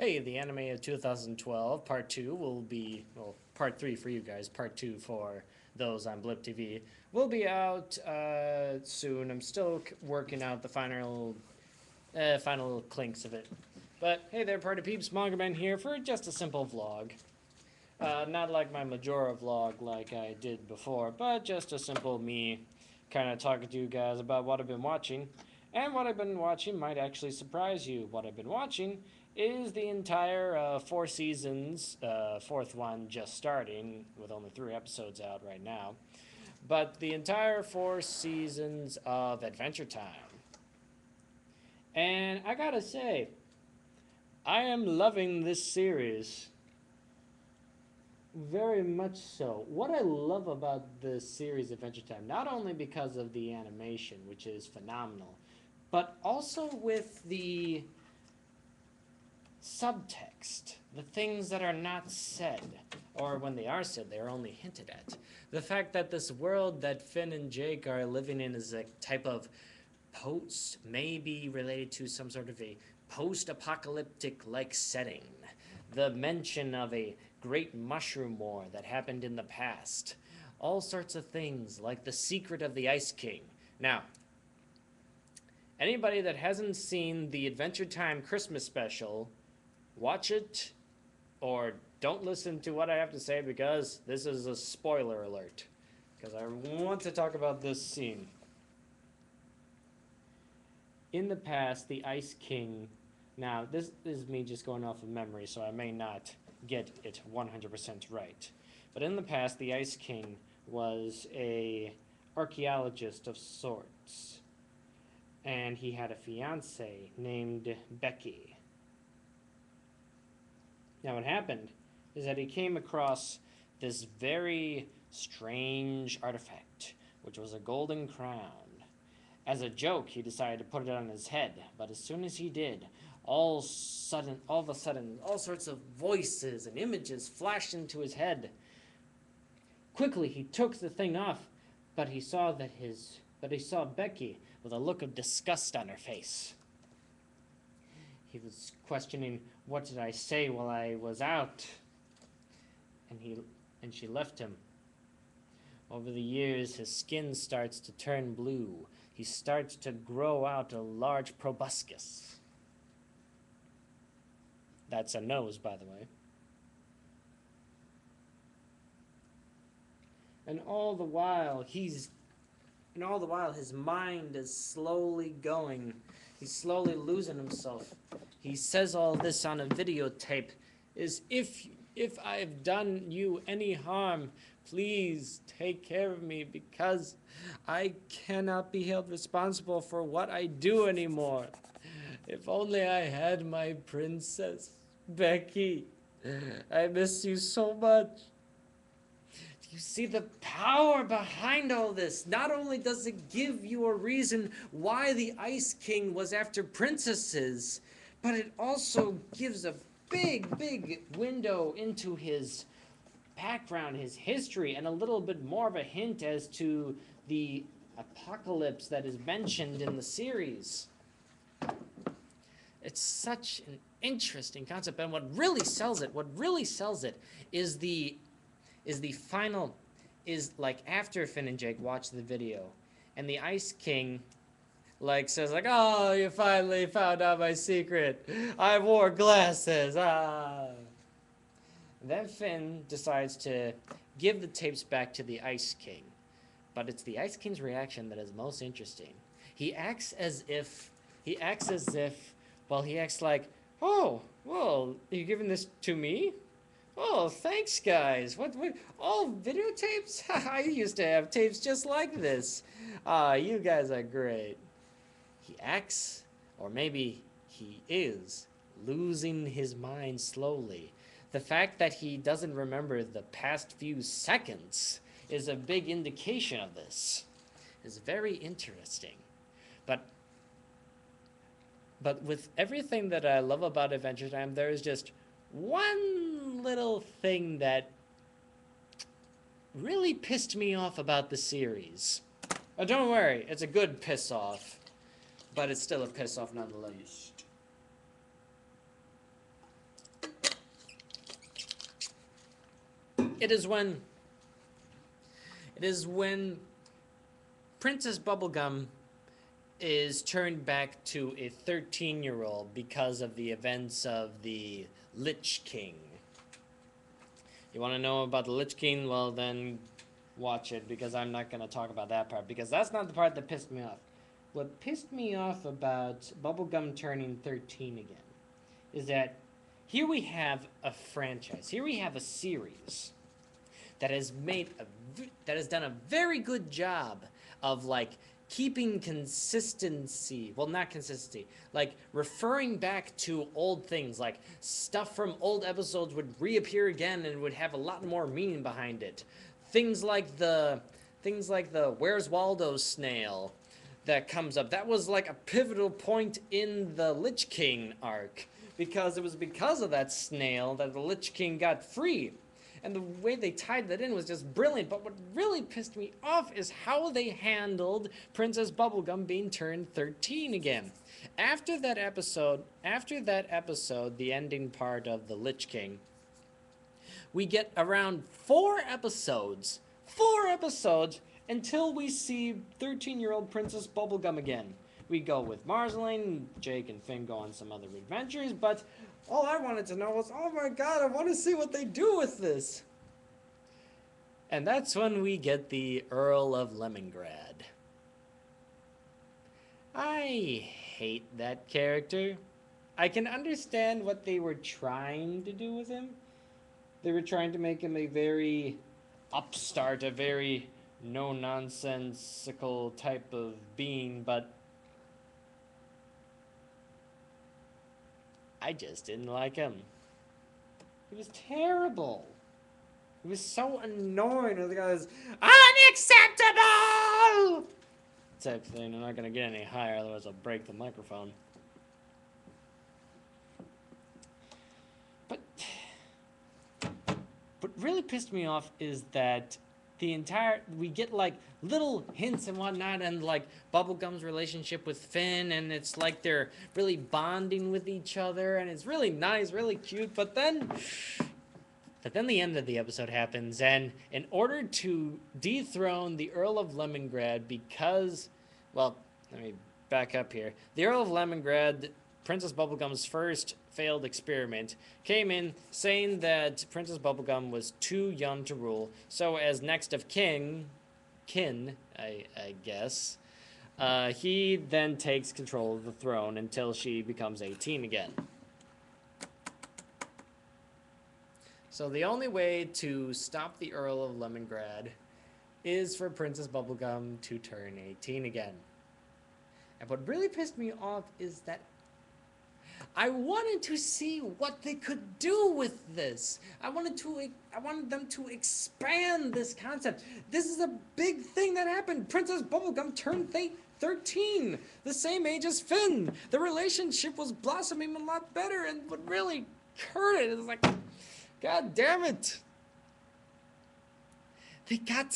Hey, the anime of 2012, part 2 will be, well, part 3 for you guys, part 2 for those on Blip TV, will be out soon. I'm still working out the final clinks of it. But hey there, party peeps, MangaMan here for just a simple vlog. Not like my Majora vlog like I did before, but just a simple me kind of talking to you guys about what I've been watching. And what I've been watching might actually surprise you. What I've been watching is the entire 4 seasons, fourth one just starting, with only 3 episodes out right now. But the entire 4 seasons of Adventure Time. And I gotta say, I am loving this series. Very much so. What I love about the series Adventure Time, not only because of the animation, which is phenomenal, but also with the subtext, the things that are not said, or when they are said, they are only hinted at. The fact that this world that Finn and Jake are living in is a type of maybe related to some sort of a post-apocalyptic-like setting. The mention of a great mushroom war that happened in the past. All sorts of things, like the secret of the Ice King. Now, anybody that hasn't seen the Adventure Time Christmas special, watch it, or don't listen to what I have to say because this is a spoiler alert. Because I want to talk about this scene. In the past, the Ice King... Now, this is me just going off of memory, so I may not get it 100% right. But in the past, the Ice King was a archaeologist of sorts. And he had a fiancée named Becky. Now, what happened is that he came across this very strange artifact, which was a golden crown. As a joke, he decided to put it on his head, but as soon as he did, all of a sudden, all sorts of voices and images flashed into his head. Quickly, he took the thing off, but he saw Becky with a look of disgust on her face. He was questioning, what did I say while I was out? And she left him. Over the years, his skin starts to turn blue. He starts to grow out a large proboscis. That's a nose, by the way. And all the while, his mind is slowly going. He's slowly losing himself. He says all this on a videotape. If I've done you any harm, please take care of me because I cannot be held responsible for what I do anymore. If only I had my princess, Becky. I miss you so much. Do you see the power behind all this? Not only does it give you a reason why the Ice King was after princesses, but it also gives a big window into his background, his history, and a little bit more of a hint as to the apocalypse that is mentioned in the series. It's such an interesting concept, and what really sells it is like after Finn and Jake watch the video, and the Ice King says oh, you finally found out my secret. I wore glasses. Then Finn decides to give the tapes back to the Ice King. But it's the Ice King's reaction that is most interesting. He acts like, oh, well, are you giving this to me? Oh, thanks, guys. What, oh, videotapes? I used to have tapes just like this. You guys are great. He acts, or maybe he is, losing his mind slowly. The fact that he doesn't remember the past few seconds is a big indication of this. It's very interesting. But with everything that I love about Adventure Time, there is just one little thing that really pissed me off about the series. Oh, don't worry, it's a good piss off, but it's still a piss off nonetheless. It is when Princess Bubblegum is turned back to a 13-year-old because of the events of the Lich King. You want to know about the Lich King? Well, then watch it, because I'm not going to talk about that part, because that's not the part that pissed me off. What pissed me off about Bubblegum turning 13 again is that here we have a franchise, here we have a series that has done a very good job of, like, keeping consistency. Well, not consistency. Like, referring back to old things. Like, stuff from old episodes would reappear again and would have a lot more meaning behind it. Things like the Where's Waldo snail that comes up. That was like a pivotal point in the Lich King arc. Because it was because of that snail that the Lich King got free. And the way they tied that in was just brilliant. But what really pissed me off is how they handled Princess Bubblegum being turned 13 again. After that episode, the ending part of the Lich King, we get around 4 episodes until we see 13-year-old Princess Bubblegum again. We go with Marceline, Jake and Finn go on some other adventures, but all I wanted to know was, oh my god, I want to see what they do with this. And that's when we get the Earl of Lemongrad. I hate that character. I can understand what they were trying to do with him. They were trying to make him a very upstart, a very no-nonsensical type of being, but I just didn't like him. He was terrible. He was so annoying. The guy was unacceptable type thing. I'm not gonna get any higher, otherwise I'll break the microphone. But what really pissed me off is that we get like little hints and whatnot, and like Bubblegum's relationship with Finn, and it's like they're really bonding with each other, and it's really nice, really cute, but then the end of the episode happens, and in order to dethrone the Earl of Lemongrad, because, well, let me back up here. The Earl of Lemongrad, Princess Bubblegum's first failed experiment, came in saying that Princess Bubblegum was too young to rule, so as next of kin, I guess, he then takes control of the throne until she becomes 18 again. So the only way to stop the Earl of Lemongrad is for Princess Bubblegum to turn 18 again. And what really pissed me off is that I wanted to see what they could do with this. I wanted them to expand this concept. This is a big thing that happened. Princess Bubblegum turned 13, the same age as Finn. The relationship was blossoming a lot better, and what really hurt it is like, god damn it. They got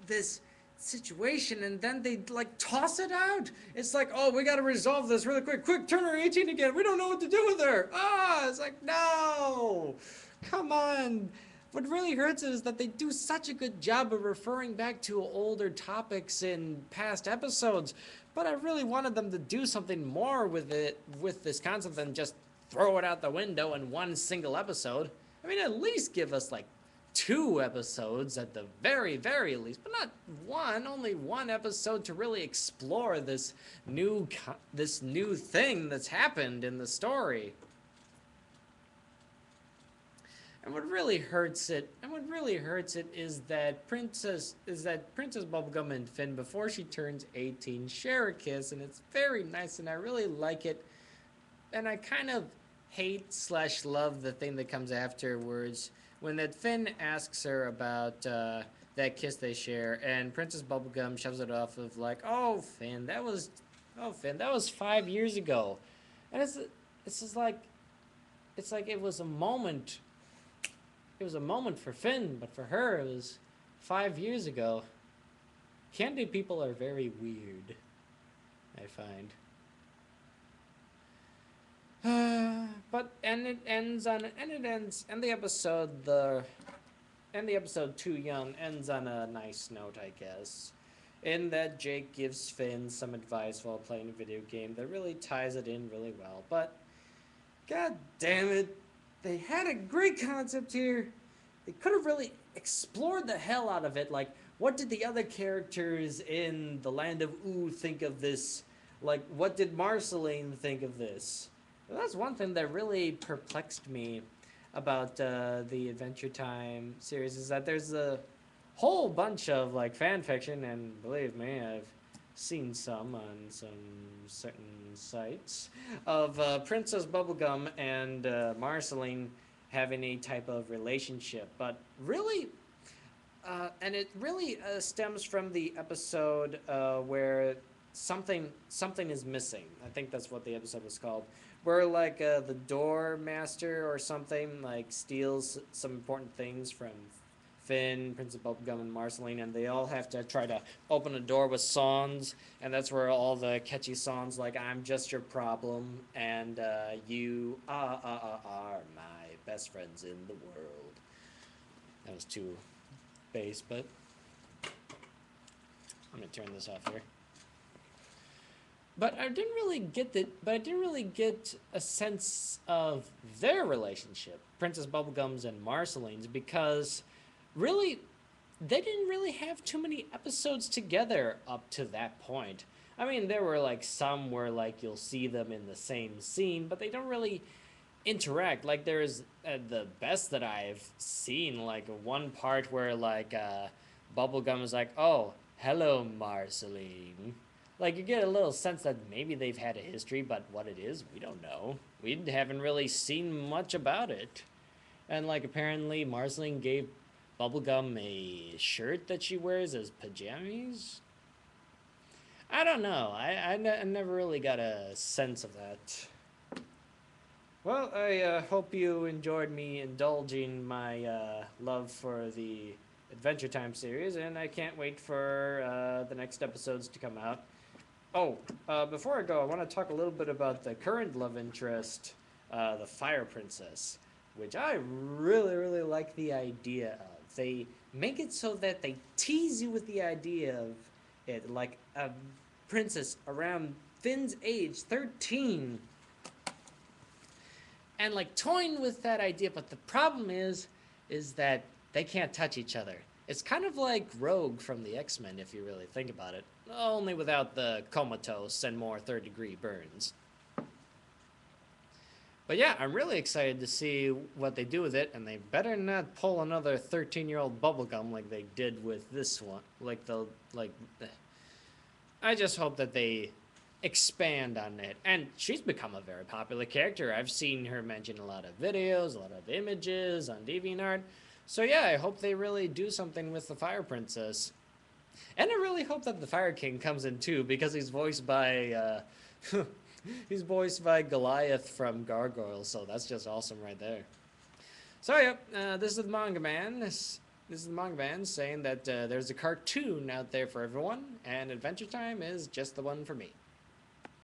this situation, and then they like toss it out. It's like, oh, we gotta resolve this really quick. Quick, turn her 18 again. We don't know what to do with her. It's like, no, come on. What really hurts is that they do such a good job of referring back to older topics in past episodes, but I really wanted them to do something more with this concept than just throw it out the window in one single episode. I mean, at least give us like 2 episodes at the very, very least, but not one. Only 1 episode to really explore this new thing that's happened in the story. And what really hurts it is that Princess Bubblegum and Finn, before she turns 18, share a kiss, and it's very nice, and I really like it. And I kind of hate/love the thing that comes afterwards, when that Finn asks her about that kiss they share, and Princess Bubblegum shoves it off of like, oh Finn, that was 5 years ago. And it's just like, it's like it was a moment. It was a moment for Finn, but for her it was 5 years ago. Candy people are very weird, I find. But but and it ends on and it ends and the episode the episode Too Young ends on a nice note, I guess. In that Jake gives Finn some advice while playing a video game that really ties it in really well. But god damn it, they had a great concept here. They could have really explored the hell out of it. Like, what did the other characters in the Land of Ooh think of this? Like, what did Marceline think of this? Well, that's one thing that really perplexed me about the Adventure Time series, is that there's a whole bunch of like fan fiction, and believe me, I've seen some on some certain sites of Princess Bubblegum and Marceline having a type of relationship, but really, and it really stems from the episode where something is missing. I think that's what the episode was called, where like the door master or something like steals some important things from Finn, Princess Bubblegum, and Marceline, and they all have to try to open a door with songs, and that's where all the catchy songs like "I'm Just Your Problem" and "You are my best friends in the world." That was too bass, but I'm gonna turn this off here. But I didn't really get a sense of their relationship, Princess Bubblegum's and Marceline's, because really, they didn't really have too many episodes together up to that point. I mean, there were like some where like you'll see them in the same scene, but they don't really interact. Like there's the best that I've seen, like one part where like Bubblegum is like, "Oh, hello, Marceline." Like you get a little sense that maybe they've had a history, but what it is, we don't know. We haven't really seen much about it. And like apparently Marceline gave Bubblegum a shirt that she wears as pajamas. I don't know. I never really got a sense of that. Well, I hope you enjoyed me indulging my love for the Adventure Time series, and I can't wait for the next episodes to come out. Oh, before I go, I want to talk a little bit about the current love interest, the Fire Princess, which I really, really like the idea of. They make it so that they tease you with the idea of it, like a princess around Finn's age, 13, and like toying with that idea. But the problem is that they can't touch each other. It's kind of like Rogue from the X-Men, if you really think about it. Only without the comatose and more third-degree burns. But yeah, I'm really excited to see what they do with it, and they better not pull another 13-year-old Bubblegum like they did with this one. I just hope that they expand on it. And she's become a very popular character. I've seen her mentioned in a lot of videos, a lot of images on DeviantArt. So yeah, I hope they really do something with the Fire Princess. And I really hope that the Fire King comes in too, because he's voiced by he's voiced by Goliath from Gargoyles, so that's just awesome right there. So yeah, this is the MangaMan. This is the MangaMan saying that there's a cartoon out there for everyone, and Adventure Time is just the one for me.